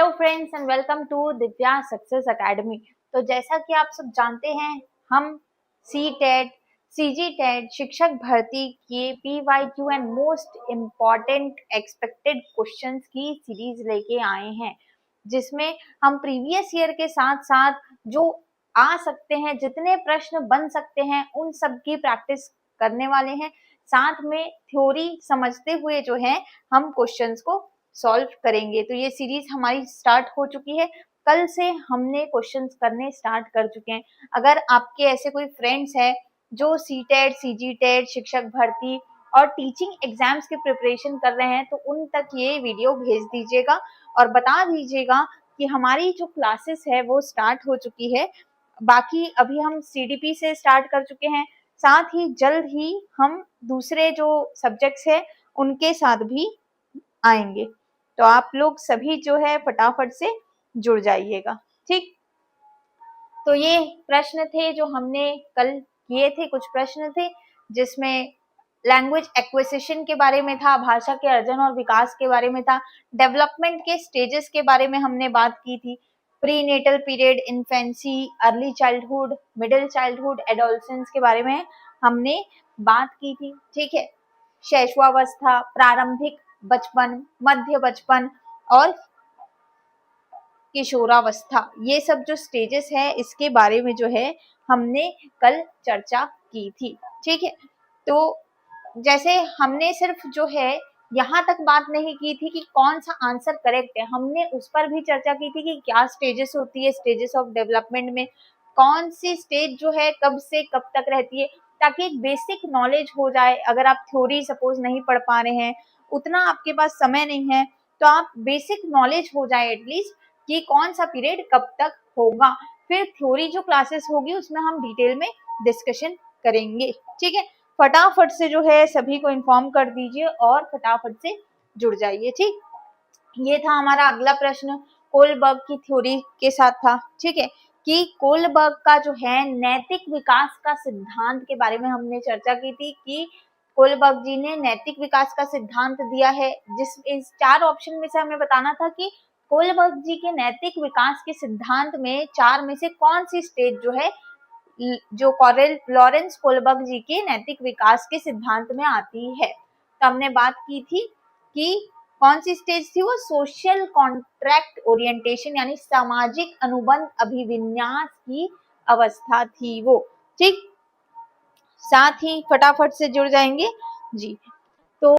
Hello friends and welcome to Divya success academy. तो जैसा कि आप सब जानते हैं, हम सी टेट, सीजी टेट, शिक्षक भर्ती के PYQ and most important expected questions की सीरीज लेके आए हैं, जिसमें हम प्रीवियस ईयर के साथ साथ जो आ सकते हैं, जितने प्रश्न बन सकते हैं, उन सब की प्रैक्टिस करने वाले हैं। साथ में थ्योरी समझते हुए जो है हम क्वेश्चंस को सॉल्व करेंगे। तो ये सीरीज हमारी स्टार्ट हो चुकी है, कल से हमने क्वेश्चंस करने स्टार्ट कर चुके हैं। अगर आपके ऐसे कोई फ्रेंड्स है जो सी टेट, सीजी टेट, शिक्षक भर्ती और टीचिंग एग्जाम्स की प्रिपरेशन कर रहे हैं, तो उन तक ये वीडियो भेज दीजिएगा और बता दीजिएगा कि हमारी जो क्लासेस है वो स्टार्ट हो चुकी है। बाकी अभी हम CDP से स्टार्ट कर चुके हैं, साथ ही जल्द ही हम दूसरे जो सब्जेक्ट्स है उनके साथ भी आएंगे। तो आप लोग सभी जो है फटाफट से जुड़ जाइएगा, ठीक। तो ये प्रश्न थे जो हमने कल किए थे। कुछ प्रश्न थे जिसमें लैंग्वेज एक्विजिशन के बारे में था, भाषा के अर्जन और विकास के बारे में था, डेवलपमेंट के स्टेजेस के बारे में हमने बात की थी, prenatal period, infancy, early childhood, middle childhood, adolescence के बारे में हमने बात की थी, ठीक है। शैशवावस्था, प्रारंभिक बचपन, मध्य बचपन और किशोरावस्था, ये सब जो स्टेजेस है इसके बारे में जो है हमने कल चर्चा की थी, ठीक है। तो जैसे हमने सिर्फ जो है यहाँ तक बात नहीं की थी कि कौन सा आंसर करेक्ट है, हमने उस पर भी चर्चा की थी कि क्या स्टेजेस होती है, स्टेजेस ऑफ डेवलपमेंट में कौन सी स्टेज जो है कब से कब तक रहती है, ताकि एक बेसिक नॉलेज हो जाए। अगर आप थ्योरी सपोज नहीं पढ़ पा रहे हैं, उतना आपके पास समय नहीं है, तो आप बेसिक नॉलेज हो जाए एटलीस्ट कि कौन सा पीरियड कब तक होगा। फिर थ्योरी जो क्लासेस होगी उसमें हम डिटेल में डिस्कशन करेंगे, ठीक है। फटाफट से जो है सभी को इन्फॉर्म कर दीजिए और फटाफट से जुड़ जाइए, ठीक। ये था हमारा अगला प्रश्न, कोलबर्ग की थ्योरी के साथ था, ठीक है, कि कोलबर्ग का जो है नैतिक विकास का सिद्धांत के बारे में हमने चर्चा की थी कि कोलबर्ग जी ने नैतिक विकास का सिद्धांत दिया है, जिस इस 4 ऑप्शन में से हमें बताना था कि कोलबर्ग जी के नैतिक विकास के सिद्धांत में 4 में से कौन सी स्टेज जो है जो लॉरेंस कोलबर्ग जी के नैतिक विकास के सिद्धांत में आती है। तो हमने बात की थी कि कौन सी स्टेज थी वो, सोशल कॉन्ट्रैक्ट ओरिएंटेशन यानी सामाजिक अनुबंध अभिविन्यास की अवस्था थी वो, ठीक। साथ ही फटाफट से जुड़ जाएंगे जी।